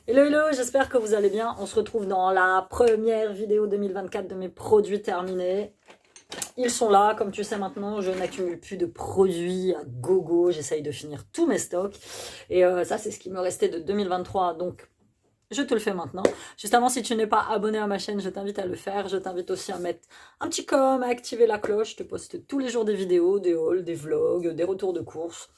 Hello, hello, j'espère que vous allez bien. On se retrouve dans la première vidéo 2024 de mes produits terminés. Ils sont là, comme tu sais maintenant, je n'accumule plus de produits à gogo. J'essaye de finir tous mes stocks. Et ça, c'est ce qui me restait de 2023. Donc, je te le fais maintenant. Juste avant, si tu n'es pas abonné à ma chaîne, je t'invite à le faire. Je t'invite aussi à mettre un petit com, à activer la cloche. Je te poste tous les jours des vidéos, des hauls, des vlogs, des retours de courses,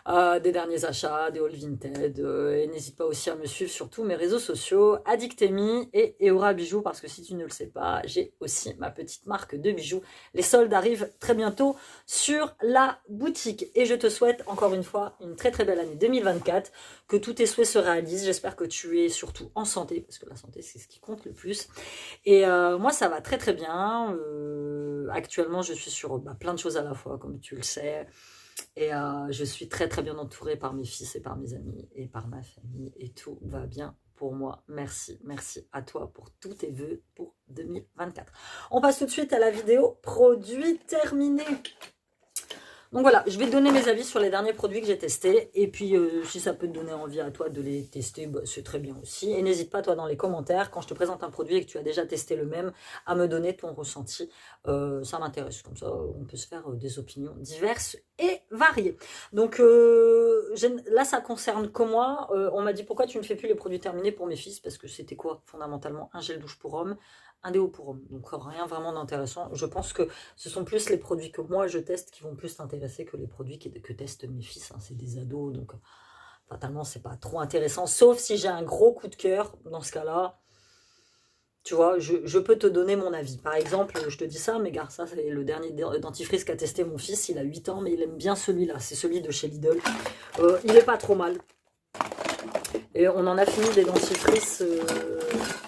des derniers achats, des hauls Vinted. Et n'hésite pas aussi à me suivre sur tous mes réseaux sociaux, Addictemi et Eora Bijoux, parce que si tu ne le sais pas, j'ai aussi ma petite marque de bijoux. Les soldes arrivent très bientôt sur la boutique. Et je te souhaite encore une fois une très très belle année 2024, que tous tes souhaits se réalisent. J'espère que tu es surtout en santé, parce que la santé c'est ce qui compte le plus. Et moi ça va très très bien. Actuellement je suis sur plein de choses à la fois, comme tu le sais. Et je suis très très bien entourée par mes fils et par mes amis et par ma famille. Et tout va bien pour moi. Merci, merci à toi pour tous tes vœux pour 2024. On passe tout de suite à la vidéo produit terminé. Donc voilà, je vais te donner mes avis sur les derniers produits que j'ai testés. Et puis, si ça peut te donner envie à toi de les tester, bah, c'est très bien aussi. Et n'hésite pas, toi, dans les commentaires, quand je te présente un produit et que tu as déjà testé le même, à me donner ton ressenti. Ça m'intéresse. Comme ça, on peut se faire des opinions diverses et variées. Donc là, ça concerne que moi. On m'a dit, pourquoi tu ne fais plus les produits terminés pour mes fils? Parce que c'était quoi, fondamentalement? Un gel douche pour homme, un déo pour homme. Donc rien vraiment d'intéressant. Je pense que ce sont plus les produits que moi je teste qui vont plus t'intéresser que les produits que testent mes fils. Hein. C'est des ados, donc fatalement c'est pas trop intéressant. Sauf si j'ai un gros coup de cœur. Dans ce cas-là, tu vois, je peux te donner mon avis. Par exemple, je te dis ça, mais gars, ça c'est le dernier dentifrice qu'a testé mon fils. Il a 8 ans, mais il aime bien celui-là. C'est celui de chez Lidl. Il est pas trop mal. Et on en a fini des dentifrices.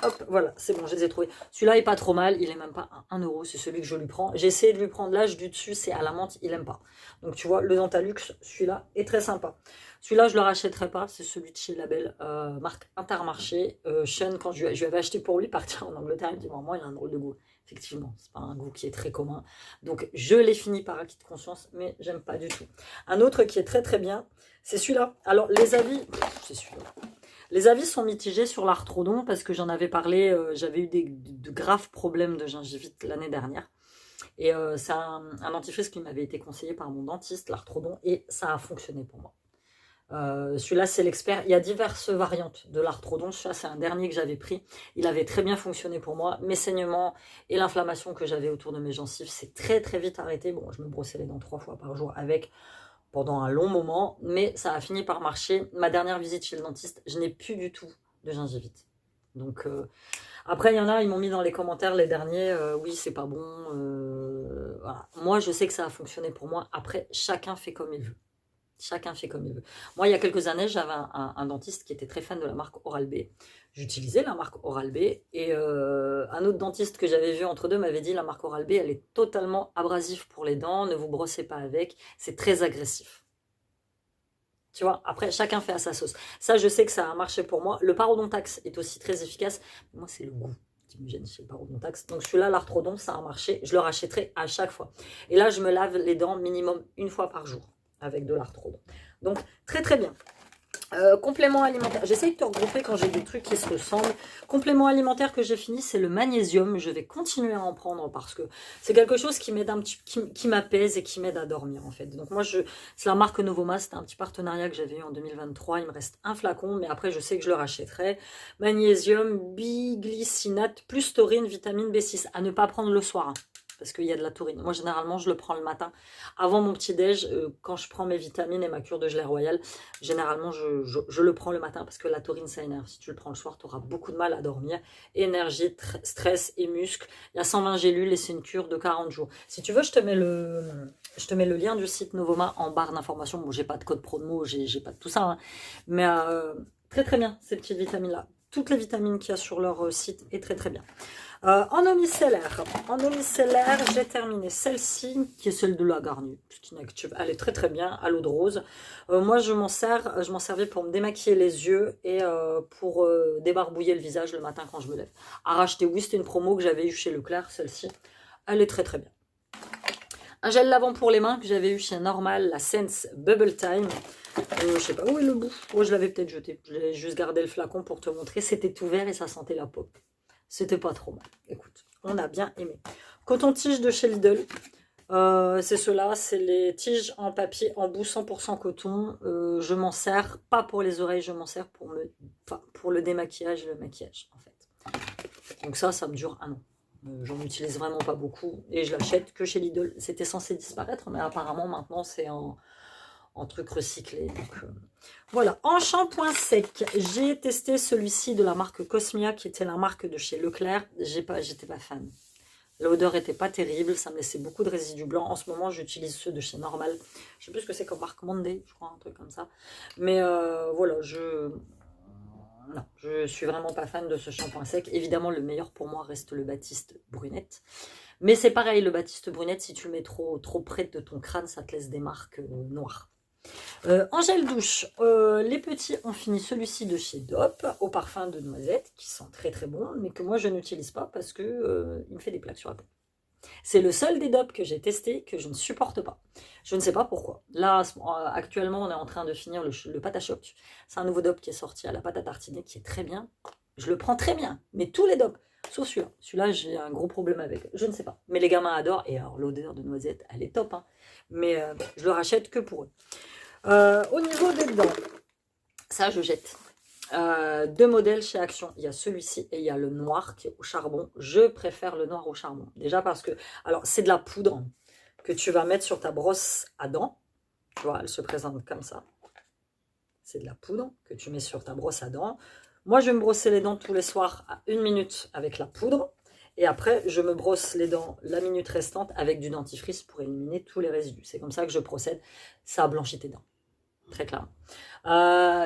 Hop, voilà, c'est bon, je les ai trouvés. Celui-là est pas trop mal, il est même pas à 1 euro, c'est celui que je lui prends. J'ai essayé de lui prendre l'âge du dessus, c'est à la menthe, il aime pas. Donc tu vois, le Dentalux, celui-là est très sympa. Celui-là, je le rachèterai pas, c'est celui de chez Label, marque Intermarché. Sean, quand je lui avais acheté pour lui partir en Angleterre, il me dit, maman, il a un drôle de goût. Effectivement, c'est pas un goût qui est très commun. Donc je l'ai fini par acquis de conscience, mais j'aime pas du tout. Un autre qui est très très bien, c'est celui-là. Alors les avis, c'est celui-là. Les avis sont mitigés sur l'arthrodon parce que j'en avais parlé, j'avais eu de graves problèmes de gingivite l'année dernière. Et c'est un dentifrice qui m'avait été conseillé par mon dentiste, l'arthrodon, et ça a fonctionné pour moi. Celui-là, c'est l'expert. Il y a diverses variantes de l'arthrodon. Celui-là, c'est un dernier que j'avais pris. Il avait très bien fonctionné pour moi. Mes saignements et l'inflammation que j'avais autour de mes gencives, c'est très très vite arrêté. Bon, je me brossais les dents 3 fois par jour avec pendant un long moment, mais ça a fini par marcher. Ma dernière visite chez le dentiste, je n'ai plus du tout de gingivite. Donc après, il y en a, ils m'ont mis dans les commentaires les derniers, oui, c'est pas bon. Voilà. Moi, je sais que ça a fonctionné pour moi. Après, chacun fait comme il veut. Chacun fait comme il veut. Moi, il y a quelques années, j'avais un dentiste qui était très fan de la marque Oral-B. J'utilisais la marque Oral-B et un autre dentiste que j'avais vu entre deux m'avait dit la marque Oral-B, elle est totalement abrasive pour les dents, ne vous brossez pas avec, c'est très agressif. Tu vois, après, chacun fait à sa sauce. Ça, je sais que ça a marché pour moi. Le parodontax est aussi très efficace. Moi, c'est le goût qui me gêne chez le parodontax. Donc, celui-là, l'arthrodon, ça a marché. Je le rachèterai à chaque fois. Et là, je me lave les dents minimum 1 fois par jour avec de l'arthrodon. Donc, très très bien. Complément alimentaire. J'essaye de te regrouper quand j'ai des trucs qui se ressemblent. Complément alimentaire que j'ai fini, c'est le magnésium. Je vais continuer à en prendre parce que c'est quelque chose qui m'aide un petit, qui m'apaise et qui m'aide à dormir en fait. Donc moi, c'est la marque Novoma. C'était un petit partenariat que j'avais eu en 2023. Il me reste un flacon, mais après je sais que je le rachèterai. Magnésium, biglycinate, plus taurine, vitamine B6. À ne pas prendre le soir. Hein. Parce qu'il y a de la taurine. Moi, généralement, je le prends le matin. Avant mon petit-déj, quand je prends mes vitamines et ma cure de gelée royale, généralement, je le prends le matin parce que la taurine, ça énerve. Si tu le prends le soir, tu auras beaucoup de mal à dormir. Énergie, stress et muscles. Il y a 120 gélules et c'est une cure de 40 jours. Si tu veux, je te mets le lien du site Novoma en barre d'informations. Bon, j'ai pas de code promo, j'ai pas de tout ça. Hein. Mais très très bien, ces petites vitamines-là. Toutes les vitamines qu'il y a sur leur site est très très bien. En eau micellaire, j'ai terminé celle-ci, qui est celle de la Garnier, Skin-Active. Elle est très très bien, à l'eau de rose. Moi, je m'en servais pour me démaquiller les yeux et pour débarbouiller le visage le matin quand je me lève. À racheter, oui, c'était une promo que j'avais eue chez Leclerc, celle-ci. Elle est très très bien. Un gel lavant pour les mains que j'avais eu chez Normal, la Sense Bubble Time. Je sais pas où est le bout. Oh, je l'avais peut-être jeté. J'ai juste gardé le flacon pour te montrer. C'était tout vert et ça sentait la pop. C'était pas trop mal. Écoute, on a bien aimé. Coton-tige de chez Lidl. C'est ceux-là, c'est les tiges en papier en bout 100% coton. Je m'en sers, pas pour les oreilles, je m'en sers pour le démaquillage et le maquillage, en fait. Donc ça me dure un an. J'en utilise vraiment pas beaucoup et je l'achète que chez Lidl. C'était censé disparaître, mais apparemment maintenant c'est en truc recyclé. Donc, voilà, en shampoing sec, j'ai testé celui-ci de la marque Cosmia, qui était la marque de chez Leclerc. J'étais pas fan. L'odeur était pas terrible, ça me laissait beaucoup de résidus blancs. En ce moment, j'utilise ceux de chez Normal. Je sais plus ce que c'est comme marque, Monday, je crois, un truc comme ça. Mais voilà, non, je suis vraiment pas fan de ce shampoing sec. Évidemment, le meilleur pour moi reste le Baptiste Brunette. Mais c'est pareil, le Baptiste Brunette, si tu le mets trop près de ton crâne, ça te laisse des marques noires. En gel douche, les petits ont fini celui-ci de chez Dop, au parfum de noisette, qui sent très très bon, mais que moi je n'utilise pas parce que il me fait des plaques sur la peau. C'est le seul des Dop que j'ai testé que je ne supporte pas. Je ne sais pas pourquoi. Là, actuellement, on est en train de finir le pâte à choc. C'est un nouveau Dop qui est sorti à la pâte à tartiner, qui est très bien. Je le prends très bien, mais tous les Dop, sauf celui-là. Celui-là, j'ai un gros problème avec. Je ne sais pas. Mais les gamins adorent, et alors l'odeur de noisette, elle est top. Hein. Mais je le rachète que pour eux. Au niveau des dents, ça je jette. Deux modèles chez Action. Il y a celui-ci et il y a le noir qui est au charbon. Je préfère le noir au charbon. Déjà parce que, alors c'est de la poudre que tu vas mettre sur ta brosse à dents. Tu vois, elle se présente comme ça. C'est de la poudre que tu mets sur ta brosse à dents. Moi, je vais me brosser les dents tous les soirs à 1 minute avec la poudre. Et après, je me brosse les dents la minute restante avec du dentifrice pour éliminer tous les résidus. C'est comme ça que je procède. Ça blanchit tes dents. Très clairement.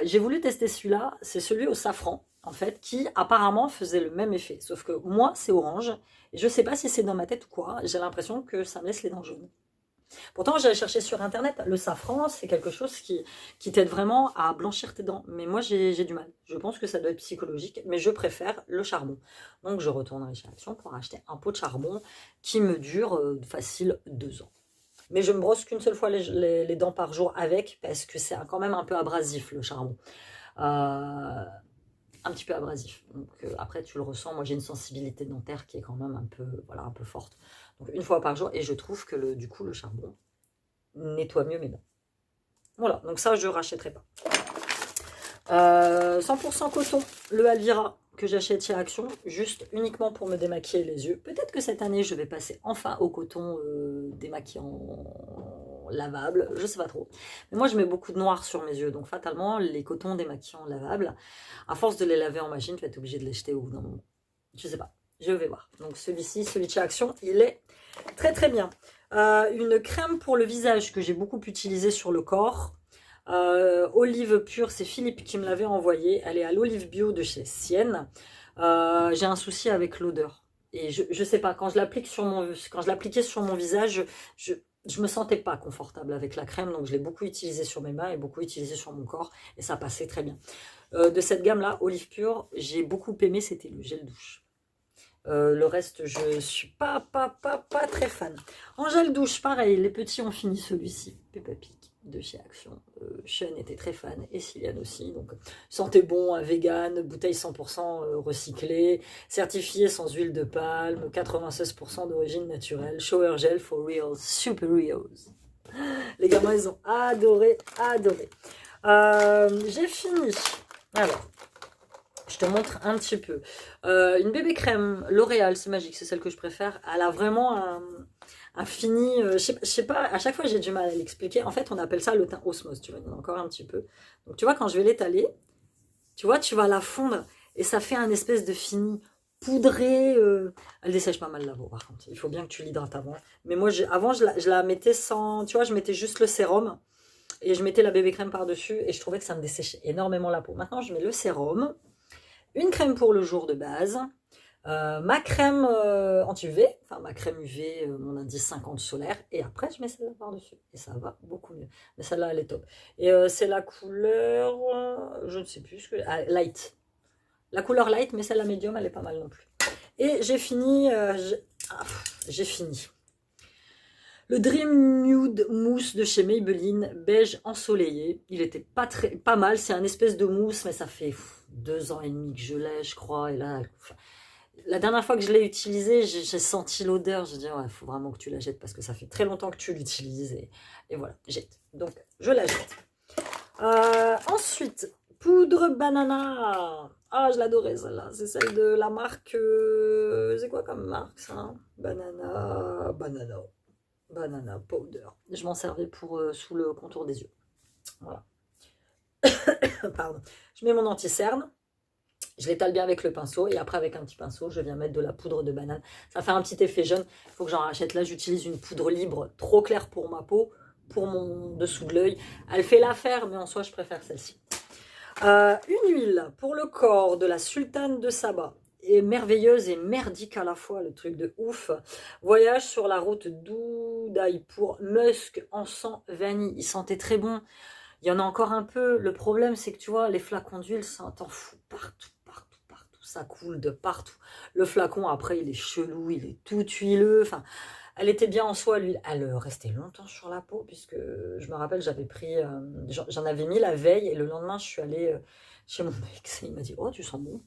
J'ai voulu tester celui-là, c'est celui au safran, en fait, qui apparemment faisait le même effet. Sauf que moi, c'est orange, et je ne sais pas si c'est dans ma tête ou quoi, j'ai l'impression que ça me laisse les dents jaunes. Pourtant, j'avais cherché sur Internet, le safran, c'est quelque chose qui t'aide vraiment à blanchir tes dents. Mais moi, j'ai du mal. Je pense que ça doit être psychologique, mais je préfère le charbon. Donc, je retournerai chez Action pour acheter un pot de charbon qui me dure facile 2 ans. Mais je me brosse qu'une seule fois les dents par jour avec, parce que c'est quand même un peu abrasif le charbon. Un petit peu abrasif. Donc après tu le ressens, moi j'ai une sensibilité dentaire qui est quand même un peu forte. Donc une fois par jour, et je trouve que du coup le charbon nettoie mieux mes dents. Voilà, donc ça je ne rachèterai pas. 100% coton, le Alvira que j'achète chez Action, juste uniquement pour me démaquiller les yeux. Peut-être que cette année, je vais passer enfin au coton démaquillant lavable, je sais pas trop. Mais moi, je mets beaucoup de noir sur mes yeux, donc fatalement, les cotons démaquillants lavables, à force de les laver en machine, tu vas être obligé de les jeter au bout d'un moment. Je sais pas, je vais voir. Donc celui-ci, celui de chez Action, il est très très bien. Une crème pour le visage que j'ai beaucoup utilisée sur le corps. Olive pure, c'est Philippe qui me l'avait envoyé. Elle est à l'olive bio de chez Sienne. J'ai un souci avec l'odeur. Et je sais pas, quand je l'appliquais sur mon visage, je me sentais pas confortable avec la crème. Donc je l'ai beaucoup utilisée sur mes mains et beaucoup utilisée sur mon corps. Et ça passait très bien. De cette gamme-là, olive pure, j'ai beaucoup aimé, c'était le gel douche. Le reste, je suis pas très fan. En gel douche, pareil, les petits ont fini celui-ci. Peppa Pig de chez Action. Sean était très fan et Ciliane aussi. Donc, sentez bon, vegan, bouteille 100% recyclée, certifiée sans huile de palme, 96% d'origine naturelle, shower gel for real, super reals. Les gamins, ils ont adoré. J'ai fini. Alors, je te montre un petit peu. Une bébé crème L'Oréal, c'est magique, c'est celle que je préfère. Elle a vraiment un fini, je sais pas, à chaque fois j'ai du mal à l'expliquer. En fait, on appelle ça le teint osmose, tu vois, il y en a encore un petit peu. Donc tu vois, quand je vais l'étaler, tu vois, tu vas la fondre et ça fait un espèce de fini poudré. Elle dessèche pas mal la peau, par contre. Il faut bien que tu l'hydrates avant. Mais moi, avant, je la mettais sans, tu vois, je mettais juste le sérum et je mettais la bébé crème par-dessus et je trouvais que ça me desséchait énormément la peau. Maintenant, je mets le sérum, une crème pour le jour de base, ma crème anti-UV, enfin ma crème UV, mon indice 50 solaire, et après je mets celle-là par-dessus, et ça va beaucoup mieux. Mais celle-là, elle est top. Et c'est la couleur, je ne sais plus, light. La couleur light, mais celle-là médium, elle est pas mal non plus. Et j'ai fini, j'ai fini. Le Dream Nude Mousse de chez Maybelline, beige ensoleillé. Il était pas mal, c'est un espèce de mousse, mais ça fait 2 ans et demi que je l'ai, je crois. Et là, la dernière fois que je l'ai utilisé, j'ai senti l'odeur. J'ai dit, ouais, faut vraiment que tu la jettes parce que ça fait très longtemps que tu l'utilises. Et voilà, jette. Donc, je la jette. Ensuite, poudre banana. Ah, je l'adorais celle-là. C'est celle de la marque. C'est quoi comme marque ça? Banana powder. Je m'en servais pour sous le contour des yeux. Voilà. Pardon. Je mets mon anti-cerne. Je l'étale bien avec le pinceau. Et après, avec un petit pinceau, je viens mettre de la poudre de banane. Ça fait un petit effet jaune. Il faut que j'en rachète. Là, j'utilise une poudre libre trop claire pour ma peau. Pour mon dessous de l'œil. Elle fait l'affaire, mais en soi, je préfère celle-ci. Une huile pour le corps de la sultane de Saba. Et merveilleuse et merdique à la fois, le truc de ouf. Voyage sur la route d'Oudaï pour musc, encens, vanille. Il sentait très bon. Il y en a encore un peu. Le problème, c'est que tu vois, les flacons d'huile, ça t'en fout partout. Ça coule de partout. Le flacon, après, il est chelou, il est tout huileux. Enfin, elle était bien en soi, l'huile. Elle restait longtemps sur la peau, puisque je me rappelle, j'avais pris, j'en avais mis la veille, et le lendemain, je suis allée chez mon ex, et il m'a dit, oh, tu sens bon.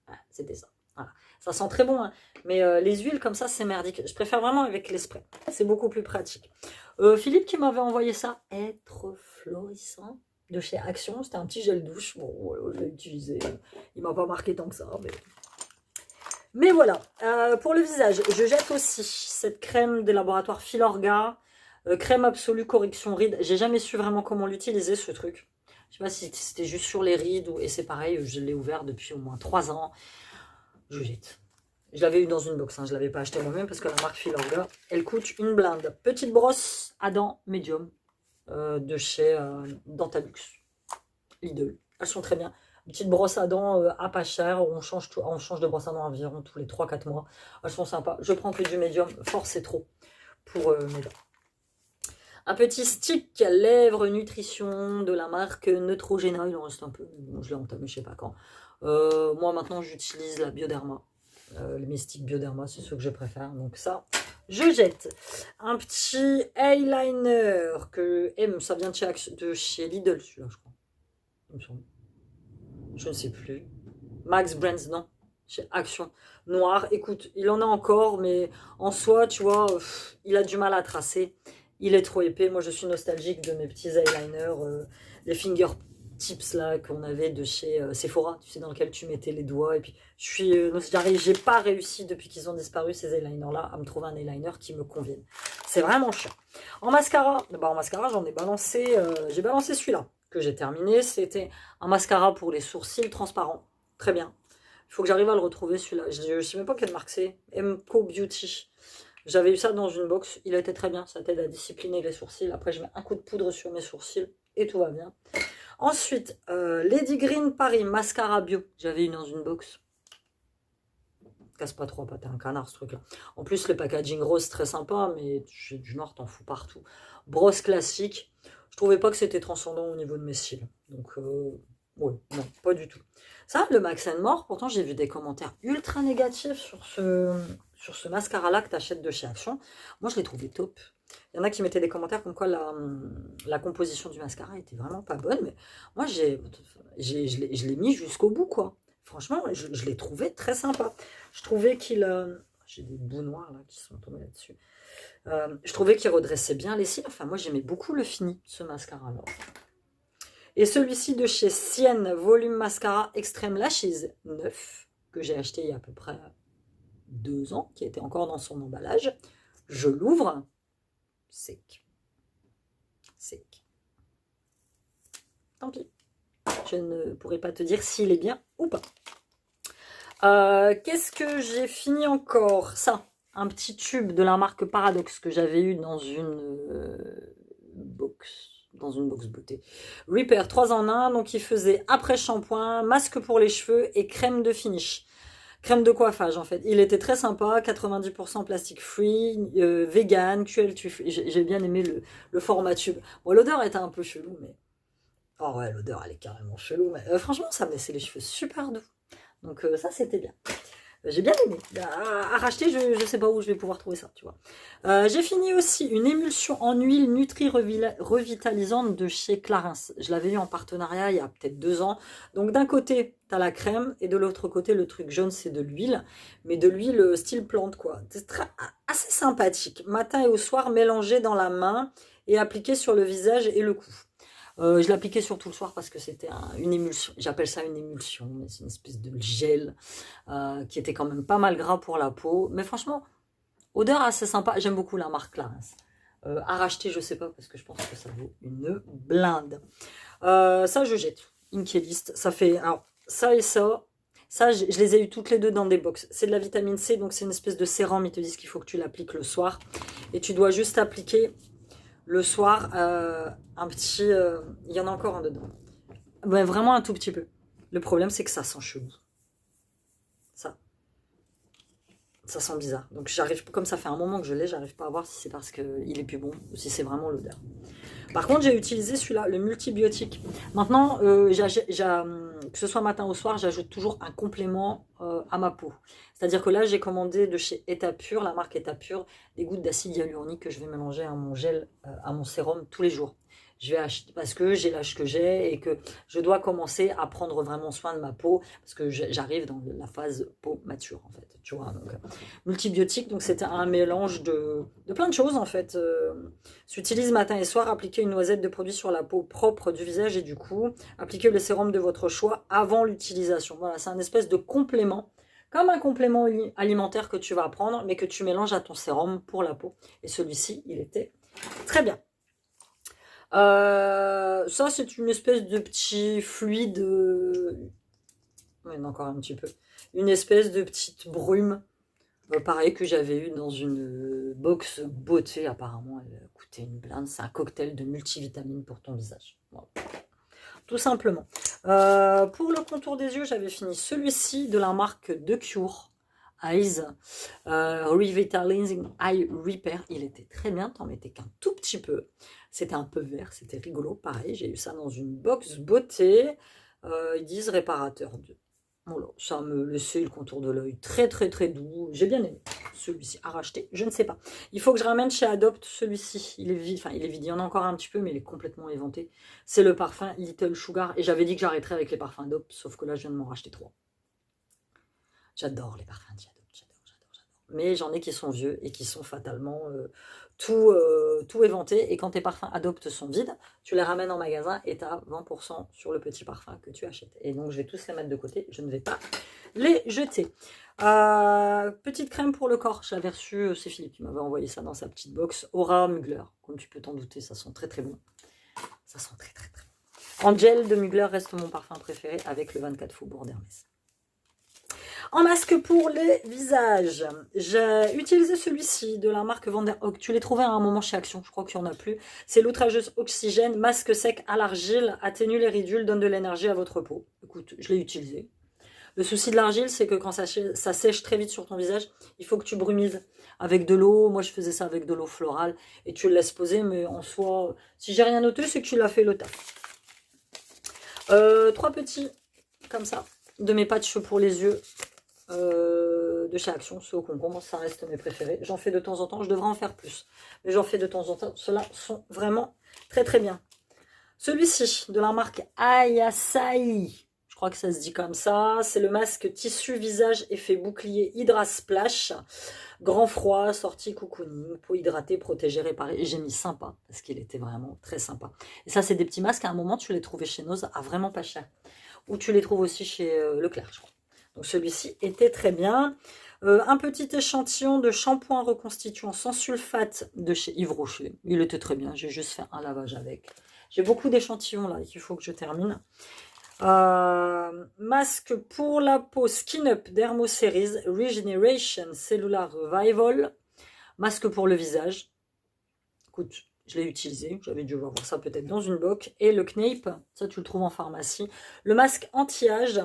Voilà, c'était ça. Voilà. Ça sent très bon, hein. Mais les huiles comme ça, c'est merdique. Je préfère vraiment avec les sprays. C'est beaucoup plus pratique. Philippe qui m'avait envoyé ça, être florissant de chez Action. C'était un petit gel douche. Bon, voilà, je l'ai utilisé. Il m'a pas marqué tant que ça, mais voilà, pour le visage, je jette aussi cette crème des laboratoires Filorga, crème absolue correction rides. J'ai jamais su vraiment comment l'utiliser, ce truc. Je sais pas si c'était juste sur les rides, et c'est pareil, je l'ai ouvert depuis au moins 3 ans. Je jette. Je l'avais eu dans une box, hein, je ne l'avais pas acheté moi-même parce que la marque Filorga, elle coûte une blinde. Petite brosse à dents médium de chez Dentalux, Lidl. Elles sont très bien. Petite brosse à dents à pas cher, on change de brosse à dents environ tous les 3-4 mois. Elles sont sympas. Je prends que du médium, fort c'est trop pour mes dents. Un petit stick lèvres nutrition de la marque Neutrogena, il en reste un peu, bon, je l'ai entamé je sais pas quand. Moi maintenant j'utilise la Bioderma, les sticks Bioderma, c'est ceux que je préfère, donc ça je jette. Un petit eyeliner que ça vient de chez Lidl celui-là je crois, il me semble. Je ne sais plus. Max Brands, non. Chez Action. Noir. Écoute, il en a encore, mais en soi, tu vois, il a du mal à tracer. Il est trop épais. Moi, je suis nostalgique de mes petits eyeliners, les fingertips là qu'on avait de chez Sephora, tu sais, dans lequel tu mettais les doigts. Et puis, j'ai pas réussi depuis qu'ils ont disparu ces eyeliners là à me trouver un eyeliner qui me convienne. C'est vraiment chiant. En mascara, j'en ai balancé. J'ai balancé celui-là que j'ai terminé. C'était un mascara pour les sourcils transparents. Très bien. Il faut que j'arrive à le retrouver celui-là. Je ne sais même pas quelle marque c'est. MCO Beauty. J'avais eu ça dans une box. Il était très bien. Ça t'aide à discipliner les sourcils. Après, je mets un coup de poudre sur mes sourcils et tout va bien. Ensuite, Lady Green Paris Mascara Bio. J'avais eu dans une box. Casse pas trop, pas t'es un canard ce truc-là. En plus, le packaging rose très sympa, mais j'ai du noir, t'en fous partout. Brosse classique. Je trouvais pas que c'était transcendant au niveau de mes cils. Donc, ouais, non, pas du tout. Ça, le Max More, pourtant j'ai vu des commentaires ultra négatifs sur ce mascara-là que tu achètes de chez Action. Moi, je l'ai trouvé top. Il y en a qui mettaient des commentaires comme quoi la composition du mascara était vraiment pas bonne. Mais moi, je l'ai mis jusqu'au bout, quoi. Franchement, je l'ai trouvé très sympa. Je trouvais qu'il... j'ai des bouts noirs là qui sont tombés là-dessus. Je trouvais qu'il redressait bien les cils. Enfin, moi, j'aimais beaucoup le fini, ce mascara-là. Et celui-ci de chez Sienne, Volume Mascara Extreme Lashes 9, que j'ai acheté il y a à peu près 2 ans, qui était encore dans son emballage. Je l'ouvre. Sec. Sec. Tant pis. Je ne pourrais pas te dire s'il est bien ou pas. Qu'est-ce que j'ai fini encore? Ça, un petit tube de la marque Paradox que j'avais eu dans une box. Dans une box beauté. Repair 3 en 1, donc il faisait après shampoing, masque pour les cheveux et crème de finish. Crème de coiffage en fait. Il était très sympa, 90% plastique free, vegan, QL2 free. J'ai bien aimé le format tube. Bon, l'odeur était un peu chelou, mais... Oh ouais, l'odeur elle est carrément chelou, mais franchement ça me laissait les cheveux super doux. Donc ça c'était bien. J'ai bien aimé. À racheter, je ne sais pas où je vais pouvoir trouver ça, tu vois. J'ai fini aussi une émulsion en huile Nutri-Revitalisante de chez Clarins. Je l'avais eu en partenariat il y a peut-être 2 ans. Donc d'un côté, tu as la crème et de l'autre côté, le truc jaune, c'est de l'huile. Mais de l'huile style plante, quoi. C'est assez sympathique. Matin et au soir, mélangé dans la main et appliqué sur le visage et le cou. Je l'appliquais surtout le soir parce que c'était une émulsion. J'appelle ça une émulsion, mais c'est une espèce de gel qui était quand même pas mal gras pour la peau. Mais franchement, odeur assez sympa. J'aime beaucoup la marque Clarins. À racheter, je sais pas, parce que je pense que ça vaut une blinde. Ça, je jette. Inkélist, ça fait... Alors, ça et ça, je les ai eu toutes les deux dans des box. C'est de la vitamine C, donc c'est une espèce de sérum. Ils te disent qu'il faut que tu l'appliques le soir. Et tu dois juste appliquer le soir un petit... il y en a encore un dedans. Ouais, vraiment un tout petit peu. Le problème, c'est que ça sent chelou. Ça sent bizarre. Donc j'arrive, comme ça fait un moment que je l'ai, j'arrive pas à voir si c'est parce qu'il est plus bon ou si c'est vraiment l'odeur. Par contre, j'ai utilisé celui-là, le multibiotique. Maintenant, que ce soit matin ou soir, j'ajoute toujours un complément à ma peau. C'est-à-dire que là, j'ai commandé de chez Etapure, la marque Etapure, des gouttes d'acide hyaluronique que je vais mélanger à mon gel, à mon sérum tous les jours. Je vais acheter parce que j'ai l'âge que j'ai et que je dois commencer à prendre vraiment soin de ma peau parce que j'arrive dans la phase peau mature en fait, tu vois. Donc, multibiotique, donc c'était un mélange de plein de choses en fait. S'utilise matin et soir, appliquez une noisette de produit sur la peau propre du visage et du cou, appliquez le sérum de votre choix avant l'utilisation. Voilà, c'est un espèce de complément, comme un complément alimentaire que tu vas prendre, mais que tu mélanges à ton sérum pour la peau. Et celui-ci, il était très bien. Ça, c'est une espèce de petit fluide. Oui, encore un petit peu. Une espèce de petite brume. Pareil que j'avais eu dans une box beauté. Apparemment, elle coûtait une blinde. C'est un cocktail de multivitamines pour ton visage. Voilà. Tout simplement. Pour le contour des yeux, j'avais fini celui-ci de la marque The Cure. Eyes Revitalizing Eye Repair. Il était très bien, t'en mettais qu'un tout petit peu. C'était un peu vert, c'était rigolo. Pareil, j'ai eu ça dans une box beauté. Ils disent réparateur 2. Voilà, ça me laissait le contour de l'œil très très très doux. J'ai bien aimé celui-ci à racheter. Je ne sais pas. Il faut que je ramène chez Adopt celui-ci. Il est vide, enfin il est vide. Il y en a encore un petit peu, mais il est complètement éventé. C'est le parfum Little Sugar. Et j'avais dit que j'arrêterais avec les parfums Adopt, sauf que là je viens de m'en racheter 3. J'adore les parfums d'Adopt. Mais j'en ai qui sont vieux et qui sont fatalement tout éventés. Et quand tes parfums Adopt sont vides, tu les ramènes en magasin et tu as 20% sur le petit parfum que tu achètes. Et donc, je vais tous les mettre de côté. Je ne vais pas les jeter. Petite crème pour le corps. J'avais reçu, c'est Philippe qui m'avait envoyé ça dans sa petite box. Aura Mugler. Comme tu peux t'en douter, ça sent très très bon. Ça sent très très très bon. Angel de Mugler reste mon parfum préféré avec le 24 Faubourg d'Hermès. En masque pour les visages, j'ai utilisé celui-ci de la marque Van der Hoek. Tu l'as trouvé à un moment chez Action, je crois qu'il n'y en a plus. C'est l'outrageuse oxygène, masque sec à l'argile, atténue les ridules, donne de l'énergie à votre peau. Écoute, je l'ai utilisé. Le souci de l'argile, c'est que quand ça sèche très vite sur ton visage, il faut que tu brumises avec de l'eau. Moi, je faisais ça avec de l'eau florale et tu le laisses poser, mais en soi, si j'ai rien noté, c'est que tu l'as fait le taf. 3 petits, comme ça, de mes patchs pour les yeux. De chez Action, ceux au concombre, ça reste mes préférés. J'en fais de temps en temps, je devrais en faire plus. Mais j'en fais de temps en temps, ceux-là sont vraiment très très bien. Celui-ci, de la marque Ayasai, je crois que ça se dit comme ça, c'est le masque tissu visage effet bouclier Hydra Splash. Grand froid, sortie cocooning, peau hydratée, protégée, réparée. Et j'ai mis sympa, parce qu'il était vraiment très sympa. Et ça, c'est des petits masques, à un moment, tu les trouvais chez Nose à vraiment pas cher. Ou tu les trouves aussi chez Leclerc, je crois. Donc celui-ci était très bien. Un petit échantillon de shampoing reconstituant sans sulfate de chez Yves Rocher. Il était très bien, j'ai juste fait un lavage avec. J'ai beaucoup d'échantillons là qu'il faut que je termine. Masque pour la peau Skin Up Dermoseries Regeneration Cellular Revival. Masque pour le visage. Écoute, je l'ai utilisé, j'avais dû voir ça peut-être dans une box. Et le Knape, ça tu le trouves en pharmacie. Le masque anti-âge.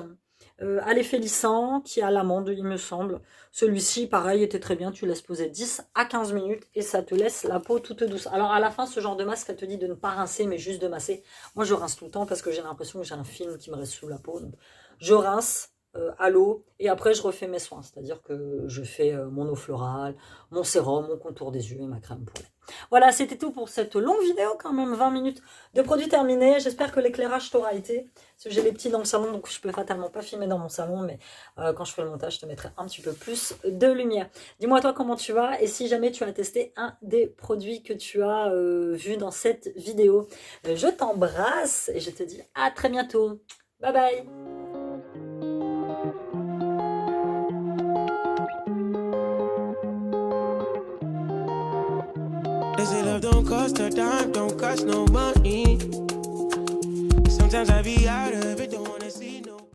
À l'effet lissant, qui est à l'amande, il me semble. Celui-ci, pareil, était très bien. Tu laisses poser 10 à 15 minutes et ça te laisse la peau toute douce. Alors, à la fin, ce genre de masque, elle te dit de ne pas rincer, mais juste de masser. Moi, je rince tout le temps parce que j'ai l'impression que j'ai un film qui me reste sous la peau. Donc, je rince à l'eau et après je refais mes soins, c'est-à-dire que je fais mon eau florale, mon sérum, mon contour des yeux et ma crème pour lait. Voilà, c'était tout pour cette longue vidéo quand même, 20 minutes de produits terminés. J'espère que l'éclairage t'aura été, parce que j'ai les petits dans le salon, donc je peux fatalement pas filmer dans mon salon, mais quand je fais le montage, je te mettrai un petit peu plus de lumière. Dis-moi toi comment tu vas et si jamais tu as testé un des produits que tu as vu dans cette vidéo. Je t'embrasse et je te dis à très bientôt. Bye bye. They say love don't cost a dime, don't cost no money. Sometimes I be out of it, don't wanna see no